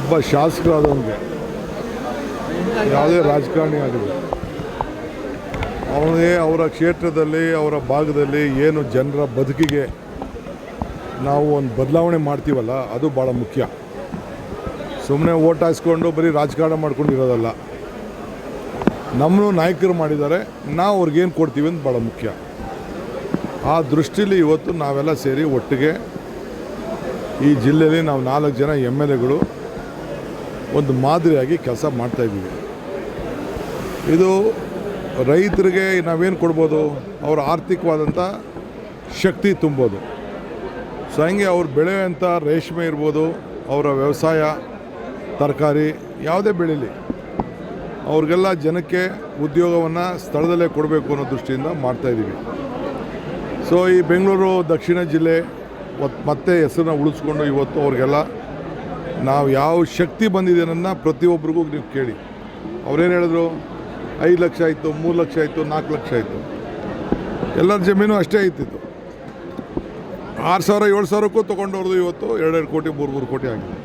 ಒಬ್ಬ ಶಾಸಕರಾದವನಿಗೆ ಯಾವುದೇ ರಾಜಕಾರಣಿ ಆಗಲಿ ಅವನಿಗೆ ಅವರ ಕ್ಷೇತ್ರದಲ್ಲಿ ಅವರ ಭಾಗದಲ್ಲಿ ಏನು ಜನರ ಬದುಕಿಗೆ ನಾವು ಒಂದು ಬದಲಾವಣೆ ಮಾಡ್ತೀವಲ್ಲ ಅದು ಭಾಳ ಮುಖ್ಯ. ಸುಮ್ಮನೆ ಓಟ್ ಹಾಯಿಸ್ಕೊಂಡು ಬರೀ ರಾಜಕಾರಣ ಮಾಡ್ಕೊಂಡಿರೋದಲ್ಲ. ನಮ್ಮನ್ನು ನಾಯಕರು ಮಾಡಿದ್ದಾರೆ, ನಾವು ಅವ್ರಿಗೇನು ಕೊಡ್ತೀವಿ ಅಂತ ಭಾಳ ಮುಖ್ಯ. ಆ ದೃಷ್ಟಿಲಿ ಇವತ್ತು ನಾವೆಲ್ಲ ಸೇರಿ ಒಟ್ಟಿಗೆ ಈ ಜಿಲ್ಲೆಯಲ್ಲಿ ನಾವು 4 ಜನ MLAಗಳು ಒಂದು ಮಾದರಿಯಾಗಿ ಕೆಲಸ ಮಾಡ್ತಾಯಿದ್ದೀವಿ. ಇದು ರೈತರಿಗೆ ನಾವೇನು ಕೊಡ್ಬೋದು, ಅವರ ಆರ್ಥಿಕವಾದಂಥ ಶಕ್ತಿ ತುಂಬೋದು. ಸೊ ಹಂಗೆ ಅವ್ರು ಬೆಳೆಯುವಂಥ ರೇಷ್ಮೆ ಇರ್ಬೋದು, ಅವರ ವ್ಯವಸಾಯ, ತರಕಾರಿ ಯಾವುದೇ ಬೆಳೀಲಿ, ಅವ್ರಿಗೆಲ್ಲ ಜನಕ್ಕೆ ಉದ್ಯೋಗವನ್ನು ಸ್ಥಳದಲ್ಲೇ ಕೊಡಬೇಕು ಅನ್ನೋ ದೃಷ್ಟಿಯಿಂದ ಮಾಡ್ತಾಯಿದ್ದೀವಿ. ಸೊ ಈ ಬೆಂಗಳೂರು ದಕ್ಷಿಣ ಜಿಲ್ಲೆ ಮತ್ತೆ ಹೆಸರನ್ನ ಉಳಿಸ್ಕೊಂಡು ಇವತ್ತು ಅವ್ರಿಗೆಲ್ಲ ನಾವು ಯಾವ ಶಕ್ತಿ ಬಂದಿದೆ ಅನ್ನೋದನ್ನ ಪ್ರತಿಯೊಬ್ಬರಿಗೂ ನೀವು ಕೇಳಿ. ಅವ್ರೇನು ಹೇಳಿದ್ರು, 5 ಲಕ್ಷ ಆಯಿತು, 3 ಲಕ್ಷ ಆಯಿತು, 4 ಲಕ್ಷ ಆಯಿತು. ಎಲ್ಲರ ಜಮೀನು ಅಷ್ಟೇ ಆಯ್ತಿತ್ತು. 6,000 7,000ಕ್ಕೂ ತೊಗೊಂಡವ್ರದ್ದು ಇವತ್ತು 2 ಕೋಟಿ 3 ಕೋಟಿ ಆಗಿದೆ.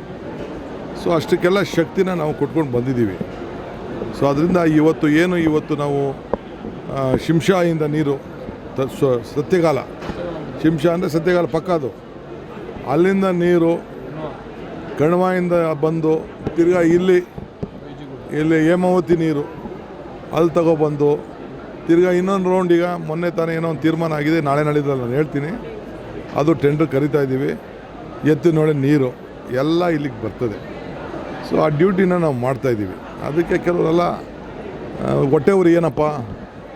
ಸೊ ಅಷ್ಟಕ್ಕೆಲ್ಲ ಶಕ್ತಿನ ನಾವು ಕೊಟ್ಕೊಂಡು ಬಂದಿದ್ದೀವಿ. ಸೊ ಅದರಿಂದ ಇವತ್ತು ನಾವು ಶಿಂಷಾಯಿಂದ ನೀರು ಸತ್ಯಗಾಲ, ಶಿಂಷಾ ಅಂದರೆ ಸತ್ಯಗಾಲ ಪಕ್ಕ, ಅದು ಅಲ್ಲಿಂದ ನೀರು ಕಣ್ವಾಯಿಂದ ಬಂದು ತಿರ್ಗಾ ಇಲ್ಲಿ ಹೇಮಾವತಿ ನೀರು ಅಲ್ಲಿ ತಗೊಬಂದು ತಿರ್ಗಾ ಇನ್ನೊಂದು ರೌಂಡ್, ಈಗ ಮೊನ್ನೆ ತಾನೇ ಏನೋ ಒಂದು ತೀರ್ಮಾನ ಆಗಿದೆ, ನಾಳೆ ನಾಳಿದ್ರಲ್ಲಿ ನಾನು ಹೇಳ್ತೀನಿ, ಅದು ಟೆಂಡರ್ ಕರಿತಾ ಇದ್ದೀವಿ. ಎತ್ತಿನೊಳೆ ನೀರು ಎಲ್ಲ ಇಲ್ಲಿಗೆ ಬರ್ತದೆ. ಸೊ ಆ ಡ್ಯೂಟಿನ ನಾವು ಮಾಡ್ತಾಯಿದ್ದೀವಿ. ಅದಕ್ಕೆ ಕೆಲವರೆಲ್ಲ ಹೊಟ್ಟೆವ್ರು ಏನಪ್ಪ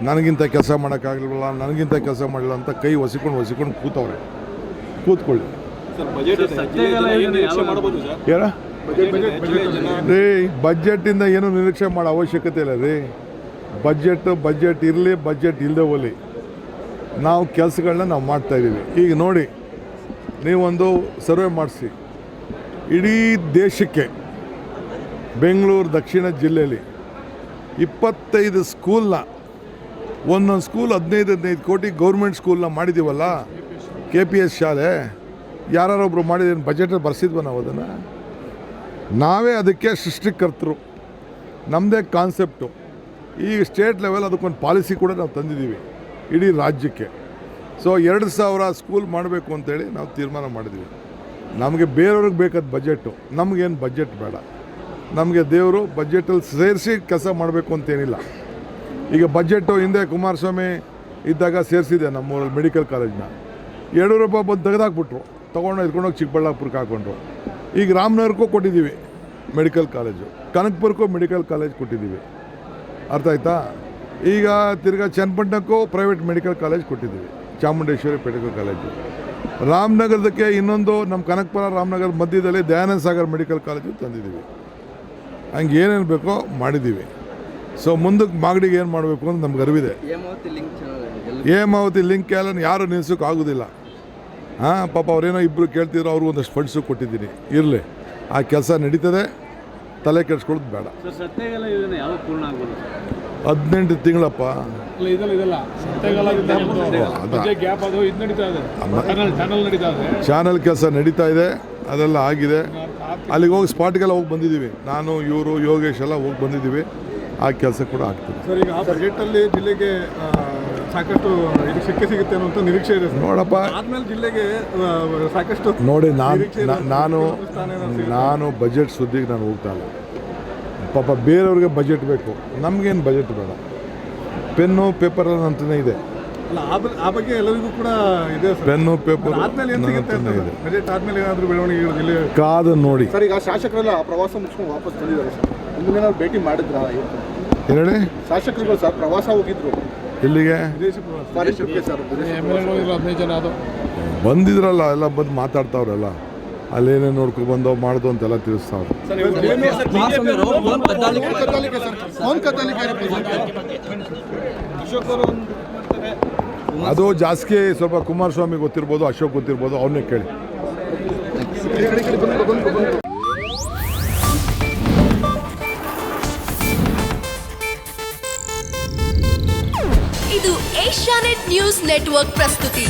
ನನಗಿಂತ ಕೆಲಸ ಮಾಡೋಕ್ಕಾಗಲಿಲ್ಲ, ನನಗಿಂತ ಕೆಲಸ ಮಾಡಲಿಲ್ಲ ಅಂತ ಕೈ ಒಸಿಕೊಂಡು ಕೂತವ್ರೆ. ಕೂತ್ಕೊಳ್ಳಿ ಯಾರ ರೀ, ಬಜೆಟಿಂದ ಏನು ನಿರೀಕ್ಷೆ ಮಾಡೋ ಅವಶ್ಯಕತೆ ಇಲ್ಲ ರೀ. ಬಜೆಟ್ ಇರಲಿ, ಬಜೆಟ್ ಇಲ್ಲದೆ ಹೋಗಲಿ, ನಾವು ಕೆಲಸಗಳನ್ನ ನಾವು ಮಾಡ್ತಾಯಿದ್ದೀವಿ. ಈಗ ನೋಡಿ, ನೀವೊಂದು ಸರ್ವೆ ಮಾಡಿಸಿ, ಇಡೀ ದೇಶಕ್ಕೆ ಬೆಂಗಳೂರು ದಕ್ಷಿಣ ಜಿಲ್ಲೆಯಲ್ಲಿ 25 ಸ್ಕೂಲ್ನ, ಒಂದೊಂದು ಸ್ಕೂಲ್ 15 ಕೋಟಿ ಗೌರ್ಮೆಂಟ್ ಸ್ಕೂಲ್ನ ಮಾಡಿದ್ದೀವಲ್ಲ, KPS ಶಾಲೆ. ಯಾರೊಬ್ಬರು ಮಾಡಿದ್ದೇನು ಬಜೆಟಲ್ಲಿ ಬರ್ಸಿದ್ವ ನಾವು ಅದನ್ನು? ನಾವೇ ಅದಕ್ಕೆ ಸೃಷ್ಟಿಕರ್ತರು, ನಮ್ಮದೇ ಕಾನ್ಸೆಪ್ಟು. ಈಗ ಸ್ಟೇಟ್ ಲೆವೆಲ್ ಅದಕ್ಕೊಂದು ಪಾಲಿಸಿ ಕೂಡ ನಾವು ತಂದಿದ್ದೀವಿ ಇಡೀ ರಾಜ್ಯಕ್ಕೆ. ಸೊ 2,000 ಸ್ಕೂಲ್ ಮಾಡಬೇಕು ಅಂತೇಳಿ ನಾವು ತೀರ್ಮಾನ ಮಾಡಿದ್ದೀವಿ. ನಮಗೆ ಬೇರೆಯವ್ರಿಗೆ ಬೇಕಾದ ಬಜೆಟು, ನಮಗೇನು ಬಜೆಟ್ ಬೇಡ. ನಮಗೆ ದೇವರು ಬಜೆಟಲ್ಲಿ ಸೇರಿಸಿ ಕೆಲಸ ಮಾಡಬೇಕು ಅಂತೇನಿಲ್ಲ. ಈಗ ಬಜೆಟು ಹಿಂದೆ ಕುಮಾರಸ್ವಾಮಿ ಇದ್ದಾಗ ಸೇರಿಸಿದೆ ನಮ್ಮೂರಲ್ಲಿ ಮೆಡಿಕಲ್ ಕಾಲೇಜ್ನ. 2 ರೂಪಾಯಿ ಬಂದು ತೆಗೆದಾಕ್ಬಿಟ್ರು, ಎತ್ಕೊಂಡೋಗಿ ಚಿಕ್ಕಬಳ್ಳಾಪುರಕ್ಕೆ ಹಾಕ್ಕೊಂಡ್ರು. ಈಗ ರಾಮನಗರಕ್ಕೂ ಕೊಟ್ಟಿದ್ದೀವಿ ಮೆಡಿಕಲ್ ಕಾಲೇಜು, ಕನಕಪುರಕ್ಕೂ ಮೆಡಿಕಲ್ ಕಾಲೇಜ್ ಕೊಟ್ಟಿದ್ದೀವಿ. ಅರ್ಥ ಆಯ್ತಾ? ಈಗ ತಿರ್ಗಾ ಚನ್ನಪಟ್ಟಣಕ್ಕೂ ಪ್ರೈವೇಟ್ ಮೆಡಿಕಲ್ ಕಾಲೇಜ್ ಕೊಟ್ಟಿದ್ದೀವಿ, ಚಾಮುಂಡೇಶ್ವರಿ ಮೆಡಿಕಲ್ ಕಾಲೇಜು. ರಾಮನಗರದಕ್ಕೆ ಇನ್ನೊಂದು ನಮ್ಮ ಕನಕಪುರ ರಾಮನಗರ ಮಧ್ಯದಲ್ಲಿ ದಯಾನಂದ ಸಾಗರ್ ಮೆಡಿಕಲ್ ಕಾಲೇಜು ತಂದಿದ್ದೀವಿ. ಹಂಗೆ ಏನೇನು ಬೇಕೋ ಮಾಡಿದ್ದೀವಿ. ಸೊ ಮುಂದಕ್ಕೆ ಮಾಗಡಿಗೆ ಏನು ಮಾಡಬೇಕು ಅಂತ ನಮ್ಗೆ ಅರಿವಿದೆ. ಹೇಮಾವತಿ ಲಿಂಕ್ ಎಲ್ಲ ಯಾರು ನಿಲ್ಸೋಕೆ ಆಗೋದಿಲ್ಲ. ಪಾಪ ಅವ್ರೇನೋ ಇಬ್ಬರು ಕೇಳ್ತಿದ್ರು, ಅವ್ರಿಗೂ ಒಂದಷ್ಟು ಫಂಡ್ಸು ಕೊಟ್ಟಿದ್ದೀನಿ. ಇರಲಿ, ಆ ಕೆಲಸ ನಡೀತದೆ, ತಲೆ ಕೆಡಿಸ್ಕೊಳ್ಳೋದು ಬೇಡ. 18 ತಿಂಗಳಪ್ಪ. ಚಾನಲ್ ಕೆಲಸ ನಡೀತಾ ಇದೆ, ಅದೆಲ್ಲ ಆಗಿದೆ. ಅಲ್ಲಿಗೆ ಹೋಗಿ ಸ್ಪಾಟ್ಗೆಲ್ಲ ಹೋಗಿ ಬಂದಿದ್ದೀವಿ. ನಾನು, ಇವರು, ಯೋಗೇಶ್ ಎಲ್ಲ ಹೋಗಿ ಬಂದಿದ್ದೀವಿ. ಆ ಕೆಲಸ ಕೂಡ ಆಗ್ತದೆ. ಸರ್, ಈಗ ಬಜೆಟಲ್ಲಿ ಜಿಲ್ಲೆಗೆ ಸಾಕಷ್ಟು ಸಿಗುತ್ತೆ ಅನ್ನೋಂಥ ನಿರೀಕ್ಷೆ ಇದೆ ನೋಡಪ್ಪ. ಆದ್ಮೇಲೆ ಜಿಲ್ಲೆಗೆ ಸಾಕಷ್ಟು ನೋಡಿ, ನಾನು ಬಜೆಟ್ ಸುದ್ದಿಗೆ ನಾನು ಹೋಗ್ತಾ ಇಲ್ಲ. ಪಾಪ ಬೇರೆಯವ್ರಿಗೆ ಬಜೆಟ್ ಬೇಕು, ನಮಗೇನು ಬಜೆಟ್ ಬೇಡ. ಪೆನ್ನು ಪೇಪರ್ ಅಂತಲೇ ಇದೆ. ಆ ಬಗ್ಗೆ ಎಲ್ಲರಿಗೂ ಕೂಡ ಇದೆ. ಪೆನ್ನು ಪೇಪರ್ ಇದೆ. ಬಜೆಟ್ ಆದ್ಮೇಲೆ ಏನಾದರೂ ಬೆಳವಣಿಗೆ ಜಿಲ್ಲೆ ಕಾದು ನೋಡಿ. ಸರ್, ಈಗ ಶಾಸಕರೆಲ್ಲ ಪ್ರವಾಸ ಮುಗಿಸ್ಕೊಂಡು ವಾಪಸ್ ಬಂದಿದ್ದಾರೆ ಸರ್. ಇನ್ನೇನಾದ್ರು ಭೇಟಿ ಮಾಡಿದ್ರಾ? ಹೇಳಿ, ಶಾಸಕರುಗಳು ಸರ್ ಪ್ರವಾಸ ಹೋಗಿದ್ರು. ಎಲ್ಲಿಗೆ? ಬಂದಿದ್ರಲ್ಲ, ಎಲ್ಲ ಬಂದು ಮಾತಾಡ್ತಾವ್ರಲ್ಲ, ಅಲ್ಲೇನೇ ನೋಡ್ಕೊಂಡು ಬಂದೋ ಮಾಡ್ದು ಅಂತೆಲ್ಲ ತಿಳಿಸ್ತಾವ್ರು. ಅದು ಜಾಸ್ತಿ ಸ್ವಲ್ಪ ಕುಮಾರಸ್ವಾಮಿ ಗೊತ್ತಿರ್ಬೋದು, ಅಶೋಕ್ ಗೊತ್ತಿರ್ಬೋದು, ಅವ್ರನ್ನೇ ಕೇಳಿ. ಇದು ಏಷ್ಯಾನೆಟ್ ನ್ಯೂಸ್ ನೆಟ್ವರ್ಕ್ ಪ್ರಸ್ತುತಿ.